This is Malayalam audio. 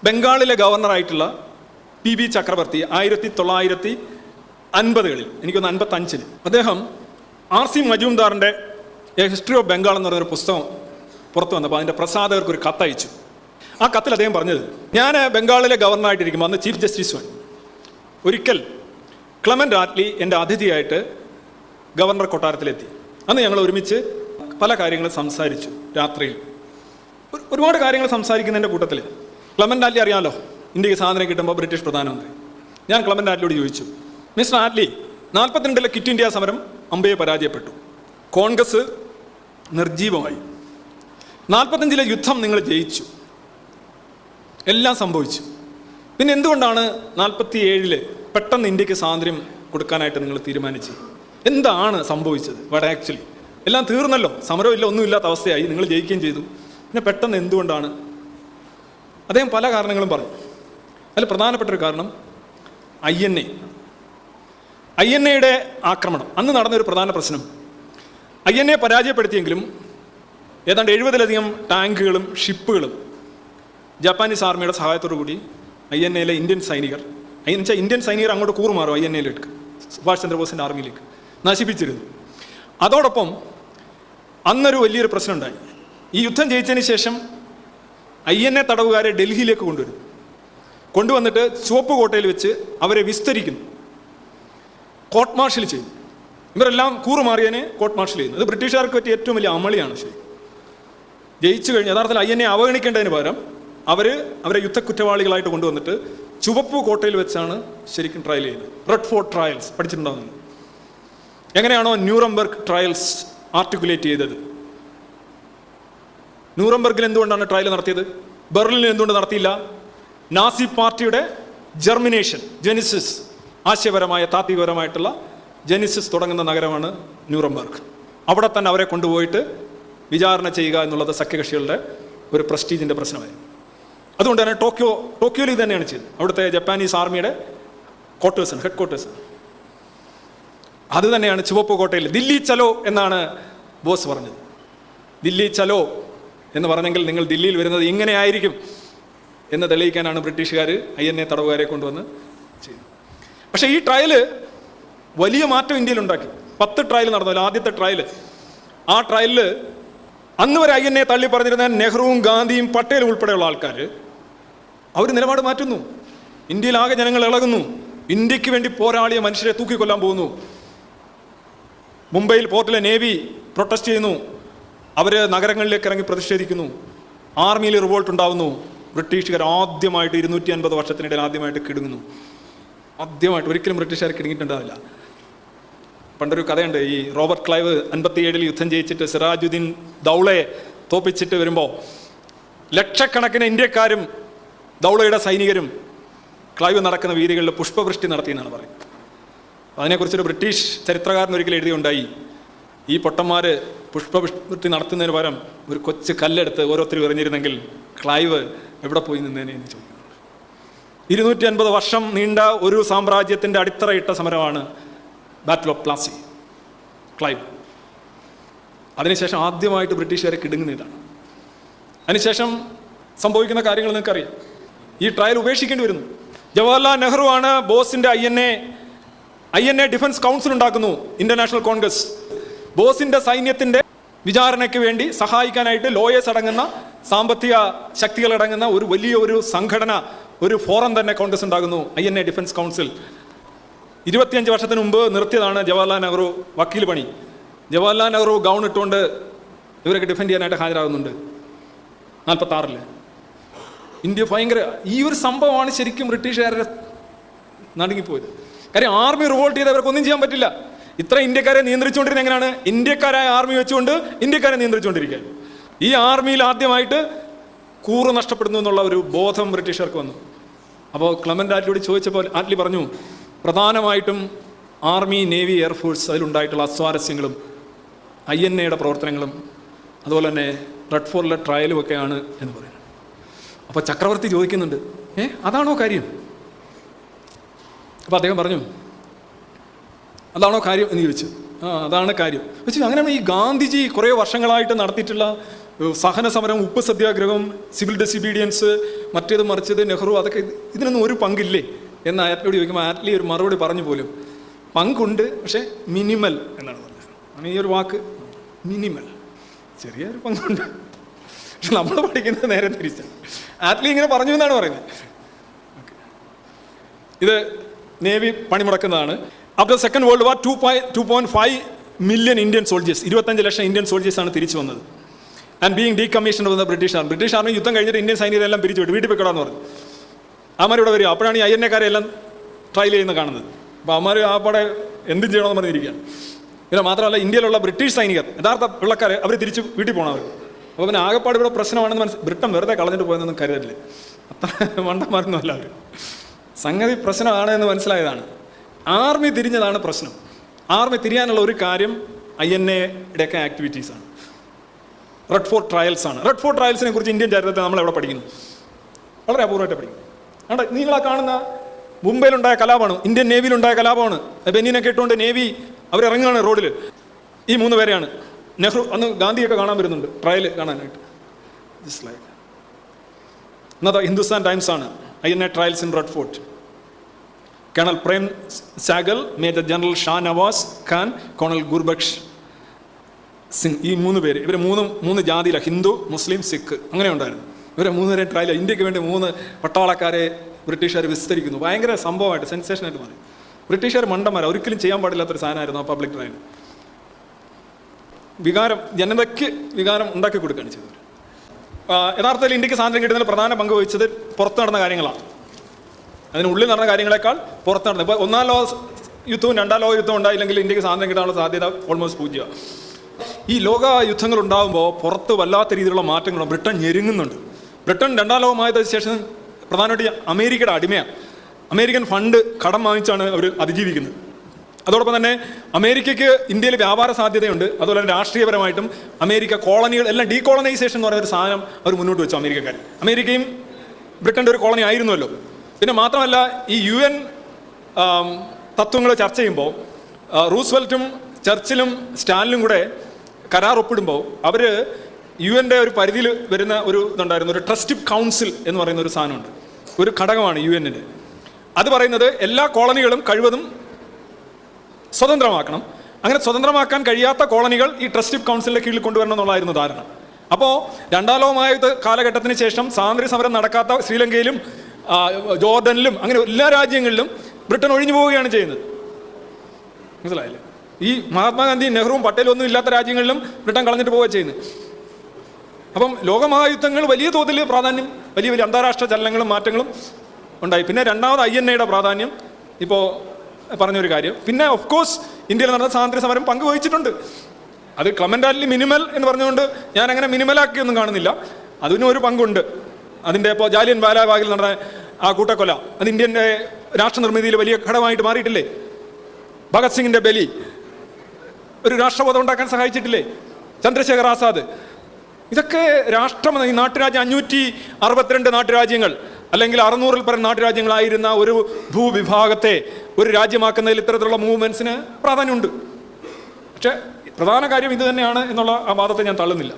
ബംഗാളിലെ ഗവർണറായിട്ടുള്ള PB ചക്രവർത്തി 1950-കളിൽ, എനിക്കൊന്ന് 55-ൽ, അദ്ദേഹം RC മജൂംദാറിൻ്റെ ഹിസ്റ്ററി ഓഫ് ബംഗാൾ എന്ന് പറയുന്നൊരു പുസ്തകം പുറത്തു വന്നപ്പോൾ അതിൻ്റെ പ്രസാധകർക്ക് ഒരു കത്തയച്ചു. ആ കത്തിൽ അദ്ദേഹം പറഞ്ഞത്, ഞാൻ ബംഗാളിലെ ഗവർണറായിട്ടിരിക്കുമ്പോൾ അന്ന് ചീഫ് ജസ്റ്റിസ് ഒരിക്കൽ ക്ലെമൻ്റ് ആറ്റ്ലി എൻ്റെ അതിഥിയായിട്ട് ഗവർണർ കൊട്ടാരത്തിലെത്തി. അന്ന് ഞങ്ങൾ ഒരുമിച്ച് പല കാര്യങ്ങളും സംസാരിച്ചു. രാത്രിയിൽ ഒരുപാട് കാര്യങ്ങൾ സംസാരിക്കുന്നതിൻ്റെ കൂട്ടത്തിൽ ക്ലെമൻ്റ് ആറ്റ്ലി അറിയാമല്ലോ, ഇന്ത്യക്ക് സാധനം കിട്ടുമ്പോൾ ബ്രിട്ടീഷ് പ്രധാനമന്ത്രി. ഞാൻ ക്ലെമൻ്റ് ആറ്റ്ലിയോട് ചോദിച്ചു, മിസ്റ്റർ ആറ്റ്ലി, 42-ലെ ക്വിറ്റ് ഇന്ത്യ സമരം അമ്പയെ പരാജയപ്പെട്ടു, കോൺഗ്രസ് നിർജീവമായി. 45-ലെ യുദ്ധം നിങ്ങൾ ജയിച്ചു, എല്ലാം സംഭവിച്ചു. പിന്നെ എന്തുകൊണ്ടാണ് 47-ൽ പെട്ടെന്ന് ഇന്ത്യക്ക് സ്വാതന്ത്ര്യം കൊടുക്കാനായിട്ട് നിങ്ങൾ തീരുമാനിച്ചു? എന്താണ് സംഭവിച്ചത്? ആക്ച്വലി എല്ലാം തീർന്നല്ലോ, സമരമില്ല, ഒന്നുമില്ലാത്ത അവസ്ഥയായി, നിങ്ങൾ ജയിക്കുകയും ചെയ്തു. പിന്നെ പെട്ടെന്ന് എന്തുകൊണ്ടാണ്? അദ്ദേഹം പല കാരണങ്ങളും പറഞ്ഞു. അതിൽ പ്രധാനപ്പെട്ടൊരു കാരണം INA-യുടെ ആക്രമണം. അന്ന് നടന്നൊരു പ്രധാന പ്രശ്നം, INA പരാജയപ്പെടുത്തിയെങ്കിലും ഏതാണ്ട് 70-ലധികം ടാങ്കുകളും ഷിപ്പുകളും ജപ്പാനീസ് ആർമിയുടെ സഹായത്തോടു കൂടി INA-യിലെ ഇന്ത്യൻ സൈനികർ അങ്ങോട്ട് കൂറുമാറും INA-യിലേക്ക്, സുഭാഷ് ചന്ദ്രബോസിൻ്റെ ആർമിയിലേക്ക് നശിപ്പിച്ചിരുന്നു. അതോടൊപ്പം അന്നൊരു വലിയൊരു പ്രശ്നം ഉണ്ടായി. ഈ യുദ്ധം ജയിച്ചതിന് ശേഷം INA തടവുകാരെ ഡൽഹിയിലേക്ക് കൊണ്ടുവന്നിട്ട് ചുവപ്പ് കോട്ടയിൽ വെച്ച് അവരെ വിസ്തരിക്കുന്നു, കോർട്ട് മാർഷൽ ചെയ്യും. ഇവരെല്ലാം കൂറുമാറിയതിനെ കോർട്ട് മാർഷൽ ചെയ്യുന്നു. അത് ബ്രിട്ടീഷുകാർക്ക് പറ്റിയ ഏറ്റവും വലിയ അമളിയാണ്. ശരി, ജയിച്ചു കഴിഞ്ഞ് യഥാർത്ഥത്തിൽ INA അവഗണിക്കേണ്ടതിന് പകരം അവരെ യുദ്ധക്കുറ്റവാളികളായിട്ട് കൊണ്ടുവന്നിട്ട് ചുവപ്പ് കോട്ടയിൽ വെച്ചാണ് ശരിക്കും ട്രയൽ ചെയ്യുന്നത്. റെഡ് ഫോർട്ട് ട്രയൽസ് പഠിച്ചിട്ടുണ്ടാകുന്നത്. എങ്ങനെയാണോ ന്യൂറംബർഗ് ട്രയൽസ് ആർട്ടിക്കുലേറ്റ് ചെയ്തത്? ന്യൂറംബർഗിൽ എന്തുകൊണ്ടാണ് ട്രയൽ നടത്തിയത്? ബെർലിനിൽ എന്തുകൊണ്ട് നടത്തിയില്ല? നാസി പാർട്ടിയുടെ ജെനിസിസ്, ആശയപരമായ താത്വികപരമായിട്ടുള്ള ജെനിസിസ് തുടങ്ങുന്ന നഗരമാണ് ന്യൂറംബർഗ്. അവിടെ തന്നെ അവരെ കൊണ്ടുപോയിട്ട് വിചാരണ ചെയ്യുക എന്നുള്ളത് സഖ്യകക്ഷികളുടെ ഒരു പ്രസ്റ്റീജിൻ്റെ പ്രശ്നമായിരുന്നു. അതുകൊണ്ട് തന്നെ ടോക്കിയോയിൽ ഇത് തന്നെയാണ് ചെയ്തത്. അവിടുത്തെ ജപ്പാനീസ് ആർമിയുടെ ഹെഡ് ക്വാർട്ടേഴ്സ് അത് തന്നെയാണ് ചുവപ്പ് കോട്ടയിൽ. ദില്ലി ചലോ എന്നാണ് ബോസ് പറഞ്ഞത്. ദില്ലി ചലോ എന്ന് പറഞ്ഞെങ്കിൽ നിങ്ങൾ ദില്ലിയിൽ വരുന്നത് ഇങ്ങനെ ആയിരിക്കും എന്ന് തെളിയിക്കാനാണ് ബ്രിട്ടീഷുകാർ INA തടവുകാരെ കൊണ്ടുവന്ന് ചെയ്തത്. പക്ഷേ ഈ ട്രയല് വലിയ മാറ്റം ഇന്ത്യയിൽ ഉണ്ടാക്കി. 10 ട്രയൽ നടന്നല്ലോ. ആദ്യത്തെ ട്രയൽ, ആ ട്രയലിൽ അന്ന് വരെ INA തള്ളി പറഞ്ഞിരുന്ന നെഹ്റുവും ഗാന്ധിയും പട്ടേലും ഉൾപ്പെടെയുള്ള ആൾക്കാർ അവർ നിലപാട് മാറ്റുന്നു. ഇന്ത്യയിൽ ആകെ ജനങ്ങൾ ഇളകുന്നു. ഇന്ത്യക്ക് വേണ്ടി പോരാളിയ മനുഷ്യരെ തൂക്കിക്കൊല്ലാൻ പോകുന്നു. മുംബൈയിൽ പോർട്ടിലെ നേവി പ്രൊട്ടസ്റ്റ് ചെയ്യുന്നു. അവർ നഗരങ്ങളിലേക്ക് ഇറങ്ങി പ്രതിഷേധിക്കുന്നു. ആർമിയിൽ റിവോൾട്ട് ഉണ്ടാവുന്നു. ബ്രിട്ടീഷുകാർ ആദ്യമായിട്ട് 250 വർഷത്തിനിടയിൽ ആദ്യമായിട്ട് കിടുങ്ങുന്നു. ഒരിക്കലും ബ്രിട്ടീഷുകാർ കിടുങ്ങിയിട്ടുണ്ടാവില്ല. പണ്ടൊരു കഥയുണ്ട്. ഈ റോബർട്ട് ക്ലൈവ് 57-ൽ യുദ്ധം ജയിച്ചിട്ട് സിറാജുദ്ദീൻ ദൗളയെ തോപ്പിച്ചിട്ട് വരുമ്പോൾ ലക്ഷക്കണക്കിന് ഇന്ത്യക്കാരും ദൗളയുടെ സൈനികരും ക്ലൈവ് നടക്കുന്ന വീതികളിൽ പുഷ്പവൃഷ്ടി നടത്തിയെന്നാണ് പറയുന്നത്. അതിനെക്കുറിച്ചൊരു ബ്രിട്ടീഷ് ചരിത്രകാരൻ ഒരിക്കൽ എഴുതിയുണ്ടായി, ഈ പൊട്ടന്മാർ പുഷ്പവൃഷ്ടി നടത്തുന്നതിന് പകരം ഒരു കൊച്ചു കല്ലെടുത്ത് ഓരോരുത്തരും എറിഞ്ഞിരുന്നെങ്കിൽ ക്ലൈവ് എവിടെ പോയി നിന്നേനെ എന്ന് ചോദിക്കുന്നു. 250 വർഷം നീണ്ട ഒരു സാമ്രാജ്യത്തിൻ്റെ അടിത്തറയിട്ട സമരമാണ് ബാറ്റിൽ ഓഫ് പ്ലാസി, ക്ലൈവ്. അതിനുശേഷം ആദ്യമായിട്ട് ബ്രിട്ടീഷുകാരെ കിടുങ്ങുന്ന ഇതാണ്. അതിനുശേഷം സംഭവിക്കുന്ന കാര്യങ്ങൾ നിങ്ങൾക്കറിയാം. ഈ ട്രയൽ ഉപേക്ഷിക്കേണ്ടി വരുന്നു. ജവഹർലാൽ നെഹ്റു ആണ് ബോസിൻ്റെ INA ഡിഫൻസ് കൗൺസിൽ ഉണ്ടാക്കുന്നു. ഇന്റർനാഷണൽ കോൺഗ്രസ് ബോസിൻ്റെ സൈന്യത്തിൻ്റെ വിചാരണയ്ക്ക് വേണ്ടി സഹായിക്കാനായിട്ട് ലോയേഴ്സ് അടങ്ങുന്ന, സാമ്പത്തിക ശക്തികളടങ്ങുന്ന ഒരു വലിയ സംഘടന, ഒരു ഫോറം തന്നെ കോൺഗ്രസ് ഉണ്ടാകുന്നു, INA ഡിഫൻസ് കൗൺസിൽ. 25 വർഷത്തിന് മുമ്പ് നിർത്തിയതാണ് ജവഹർലാൽ നെഹ്റു വക്കീൽ പണി. ജവഹർലാൽ നെഹ്റു ഗൗൺ ഇട്ടുകൊണ്ട് ഇവരൊക്കെ ഡിഫെൻഡ് ചെയ്യാനായിട്ട് ഹാജരാകുന്നുണ്ട് 46-ൽ. ഇന്ത്യ ഭയങ്കര ഈ ഒരു സംഭവമാണ് ശരിക്കും ബ്രിട്ടീഷുകാരുടെ നടുങ്ങിപ്പോയത്. കാര്യം ആർമി റിവോൾട്ട് ചെയ്ത് അവർക്കൊന്നും ചെയ്യാൻ പറ്റില്ല. ഇത്ര ഇന്ത്യക്കാരെ നിയന്ത്രിച്ചുകൊണ്ടിരുന്ന എങ്ങനെയാണ്? ഇന്ത്യക്കാരായ ആർമി വെച്ചുകൊണ്ട് ഇന്ത്യക്കാരെ നിയന്ത്രിച്ചുകൊണ്ടിരിക്കുക. ഈ ആർമിയിൽ ആദ്യമായിട്ട് കൂറ് നഷ്ടപ്പെടുന്നു എന്നുള്ള ഒരു ബോധം ബ്രിട്ടീഷുകാർക്ക് വന്നു. അപ്പോൾ ക്ലെമൻ്റ് ആറ്റ്ലിയോട് ചോദിച്ചപ്പോൾ ആറ്റ്ലി പറഞ്ഞു, പ്രധാനമായിട്ടും ആർമി, നേവി, എയർഫോഴ്സ് അതിലുണ്ടായിട്ടുള്ള അസ്വാരസ്യങ്ങളും INA-യുടെ പ്രവർത്തനങ്ങളും അതുപോലെ തന്നെ റെഡ് ഫോർട്ടിലെ ട്രയലും ഒക്കെയാണ് എന്ന് പറയുന്നത്. അപ്പോൾ ചക്രവർത്തി ചോദിക്കുന്നുണ്ട്, അതാണോ കാര്യം? അപ്പോൾ അദ്ദേഹം പറഞ്ഞു, അതാണോ കാര്യം എന്ന് ചോദിച്ചു. അതാണ് കാര്യം വെച്ചു. അങ്ങനെയാണ് ഈ ഗാന്ധിജി കുറേ വർഷങ്ങളായിട്ട് നടത്തിയിട്ടുള്ള സഹന സമരം, ഉപ്പ് സത്യാഗ്രഹം, സിവിൽ ഡിസൊബീഡിയൻസ്, മറ്റേത് മറിച്ചത്, നെഹ്റു, അതൊക്കെ ഇതിനൊന്നും ഒരു പങ്കില്ലേ എന്ന് ആറ്റ്ലിയോട് ചോദിക്കുമ്പോൾ ആറ്റ്ലി ഒരു മറുപടി പറഞ്ഞു പോലും, പങ്കുണ്ട്, പക്ഷേ മിനിമൽ എന്നാണ് പറഞ്ഞത്. ഈ ഒരു വാക്ക് മിനിമൽ, ചെറിയൊരു പങ്കുണ്ട്. പക്ഷെ നമ്മൾ പഠിക്കുന്നത് നേരെ തിരിച്ചാണ്. ആറ്റ്ലി ഇങ്ങനെ പറഞ്ഞു എന്നാണ് പറയുന്നത്. ഇത് നേവി പണിമുടക്കുന്നതാണ്. After second world war 2.5 million Indian soldiers, 25 lakh Indian സോൾജേഴ്സാണ് തിരിച്ചു വന്നത്. ആൻഡ് ബീങ് ഡീകമ്മീഷൻഡ് വന്ന ബ്രിട്ടീഷ് ആർമി. ബ്രിട്ടീഷ് ആർമി യുദ്ധം കഴിഞ്ഞിട്ട് ഇന്ത്യൻ സൈനികരെല്ലാം പിരിച്ചു വിട്ടു, വീട്ടിൽ പോയിക്കോടാന്ന് പറഞ്ഞു. അവന്മാരിവിടെ വരിക. അപ്പോഴാണ് ഈ INA-കാരെല്ലാം ട്രയൽ ചെയ്യുന്ന കാണുന്നത്. അപ്പോൾ അവന്മാർ ആ പടെ എന്തും ചെയ്യണമെന്ന് പറഞ്ഞിരിക്കുകയാണ്. പിന്നെ മാത്രമല്ല, ഇന്ത്യയിലുള്ള ബ്രിട്ടീഷ് സൈനികർ, യഥാർത്ഥ പിള്ളക്കാരെ, അവർ തിരിച്ച് വീട്ടിൽ പോകണം അവർ. അപ്പോൾ പിന്നെ ആകെപ്പാട് ഇവിടെ പ്രശ്നമാണെന്ന് ബ്രിട്ടൻ വെറുതെ കളഞ്ഞിട്ട് പോയെന്നൊന്നും കരുതല്ലേ. അത്ര മണ്ടന്മാരൊന്നും അല്ല അവർ. സംഗതി പ്രശ്നമാണ് എന്ന് മനസ്സിലായതാണ്. ആർമി തിരിഞ്ഞതാണ് പ്രശ്നം. ആർമി തിരിയാനുള്ള ഒരു കാര്യം INA-യുടെയൊക്കെ ആക്ടിവിറ്റീസാണ്. റെഡ് ഫോർട്ട് ട്രയൽസ് ആണ്. റെഡ് ഫോർട്ട് ട്രയൽസിനെ കുറിച്ച് ഇന്ത്യൻ ചരിത്രത്തിൽ നമ്മളെവിടെ പഠിക്കുന്നു? വളരെ അപൂർവമായിട്ട് പഠിക്കും. അവിടെ നിങ്ങളാ കാണുന്ന മുംബൈയിലുണ്ടായ കലാപമാണ്, ഇന്ത്യൻ നേവിയിലുണ്ടായ കലാപമാണ്. ബെന്നിനൊക്കെ ഇട്ടുകൊണ്ട് നേവി അവരിറങ്ങുകയാണ് റോഡിൽ. ഈ 3 പേരെയാണ്. നെഹ്റു, അന്ന് ഗാന്ധിയൊക്കെ കാണാൻ വരുന്നുണ്ട് ട്രയൽ കാണാനായിട്ട്. ജസ്റ്റ് ലൈക്ക് ഇന്നത്തെ ഹിന്ദുസ്ഥാൻ ടൈംസ് ആണ് INA trials in Red Fort. Colonel Prem Sahgal, major general Shah Nawaz Khan, colonel Gurbaksh Singh, ഈ 3 പേര്. ഇവർ മൂന്ന് ജാതിയിലാണ്, ഹിന്ദു, മുസ്ലിം, സിഖ്, അങ്ങനെ ഉണ്ടായിരുന്നു. ഇവരെ 3 പേരെ ട്രയൽ. ഇന്ത്യക്ക് വേണ്ടി 3 പട്ടാളക്കാരെ ബ്രിട്ടീഷുകാർ വിസ്തരിക്കുന്നു. ഭയങ്കര സംഭവമായിട്ട്, സെൻസേഷനായിട്ട് മാറി. ബ്രിട്ടീഷുകാർ മണ്ടന്മാർ, ഒരിക്കലും ചെയ്യാൻ പാടില്ലാത്തൊരു സാധനമായിരുന്നു ആ പബ്ലിക് ട്രയൽ. വികാരം, ജനതയ്ക്ക് വികാരം ഉണ്ടാക്കി കൊടുക്കുകയാണ് ചെയ്തത്. യഥാർത്ഥത്തിൽ ഇന്ത്യക്ക് സ്വാതന്ത്ര്യം കിട്ടുന്നതിൽ പ്രധാന പങ്ക് വഹിച്ചത് പുറത്ത് നടന്ന കാര്യങ്ങളാണ്. അതിനുള്ളിൽ നടന്ന കാര്യങ്ങളെക്കാൾ പുറത്ത് നടന്നത്. ഇപ്പോൾ 1-ാം ലോക യുദ്ധവും 2-ാം ലോക യുദ്ധവും ഉണ്ടായില്ലെങ്കിൽ ഇന്ത്യക്ക് സ്വാതന്ത്ര്യം കിട്ടാനുള്ള സാധ്യത ഓൾമോസ്റ്റ് 0. ഈ ലോക യുദ്ധങ്ങൾ ഉണ്ടാകുമ്പോൾ പുറത്ത് വല്ലാത്ത രീതിയിലുള്ള മാറ്റങ്ങളും ബ്രിട്ടൻ ഞെരുങ്ങുന്നുണ്ട്. ബ്രിട്ടൻ 2-ാം ലോകമായതിനു ശേഷം പ്രധാനമായിട്ട് അമേരിക്കയുടെ അടിമയാണ്. അമേരിക്കൻ ഫണ്ട് കടം വാങ്ങിച്ചാണ് അവർ അതിജീവിക്കുന്നത്. അതോടൊപ്പം തന്നെ അമേരിക്കയ്ക്ക് ഇന്ത്യയിൽ വ്യാപാര സാധ്യതയുണ്ട്. അതുപോലെ തന്നെ രാഷ്ട്രീയപരമായിട്ടും അമേരിക്ക കോളനികൾ എല്ലാം ഡീകോളനൈസേഷൻ എന്ന് പറയുന്നൊരു സാധനം അവർ മുന്നോട്ട് വെച്ചു അമേരിക്കക്കാർ. അമേരിക്കയും ബ്രിട്ടൻ്റെ ഒരു കോളനി ആയിരുന്നുവല്ലോ. പിന്നെ മാത്രമല്ല, ഈ UN തത്വങ്ങൾ ചർച്ച ചെയ്യുമ്പോൾ റൂസ്വെൽറ്റും ചർച്ചിലും സ്റ്റാലിനും കൂടെ കരാർ ഒപ്പിടുമ്പോൾ അവർ UN ഒരു പരിധിയിൽ വരുന്ന ഒരു ഇതുണ്ടായിരുന്നു, ഒരു ട്രസ്റ്റിവ് കൗൺസിൽ എന്ന് പറയുന്ന ഒരു സാധനമുണ്ട്, ഒരു ഘടകമാണ് UN-ന്. അത് പറയുന്നത് എല്ലാ കോളനികളും കഴിവതും സ്വതന്ത്രമാക്കണം. അങ്ങനെ സ്വതന്ത്രമാക്കാൻ കഴിയാത്ത കോളനികൾ ഈ ട്രസ്റ്റിവ് കൗൺസിലിൻ്റെ കീഴിൽ കൊണ്ടുവരണം എന്നുള്ളതായിരുന്നു ധാരണ. അപ്പോൾ 2-ാം ലോകമഹായുദ്ധ കാലഘട്ടത്തിന് ശേഷം സ്വാതന്ത്ര്യ സമരം നടക്കാത്ത ശ്രീലങ്കയിലും ജോർഡനിലും അങ്ങനെ എല്ലാ രാജ്യങ്ങളിലും ബ്രിട്ടൻ ഒഴിഞ്ഞു പോവുകയാണ് ചെയ്യുന്നത്. മനസ്സിലായില്ലേ? ഈ മഹാത്മാഗാന്ധിയും നെഹ്റുവും പട്ടേലും ഒന്നും ഇല്ലാത്ത രാജ്യങ്ങളിലും ബ്രിട്ടൻ കളഞ്ഞിട്ട് പോവുക ചെയ്യുന്നത്. അപ്പം ലോകമഹായുദ്ധങ്ങൾ വലിയ തോതിൽ പ്രാധാന്യം, വലിയ വലിയ അന്താരാഷ്ട്ര ചലനങ്ങളും മാറ്റങ്ങളും ഉണ്ടായി. പിന്നെ 2-ാമത് INA-യുടെ പ്രാധാന്യം ഇപ്പോൾ പറഞ്ഞൊരു കാര്യം. പിന്നെ ഓഫ് കോഴ്സ് ഇന്ത്യയിൽ നടന്ന സ്വാതന്ത്ര്യ സമരം പങ്കുവഹിച്ചിട്ടുണ്ട്. അത് ക്ലെമന്റ് ആറ്റ്ലി മിനിമൽ എന്ന് പറഞ്ഞുകൊണ്ട് ഞാൻ അങ്ങനെ മിനിമലാക്കിയൊന്നും കാണുന്നില്ല. അതിനും ഒരു പങ്കുണ്ട്. അതിൻ്റെ ഇപ്പോൾ ജാലിയൻ വാലാബാഗിൽ നടന്ന ആ കൂട്ടക്കൊല, അത് ഇന്ത്യൻ്റെ രാഷ്ട്രനിർമ്മിതിയിൽ വലിയ ഘടകമായിട്ട് മാറിയിട്ടില്ലേ? ഭഗത് സിംഗിൻ്റെ ബലി ഒരു രാഷ്ട്രബോധം ഉണ്ടാക്കാൻ സഹായിച്ചിട്ടില്ലേ? ചന്ദ്രശേഖർ ആസാദ്, ഇതൊക്കെ രാഷ്ട്രം, ഈ നാട്ടുരാജ്യം 562 നാട്ടുരാജ്യങ്ങൾ അല്ലെങ്കിൽ 600-ൽ പരം നാട്ടുരാജ്യങ്ങളായിരുന്ന ഒരു ഭൂവിഭാഗത്തെ ഒരു രാജ്യമാക്കുന്നതിൽ ഇത്തരത്തിലുള്ള മൂവ്മെൻറ്റ്സിന് പ്രാധാന്യമുണ്ട്. പക്ഷേ പ്രധാന കാര്യം ഇത് തന്നെയാണ് എന്നുള്ള ആ വാദത്തെ ഞാൻ തള്ളുന്നില്ല.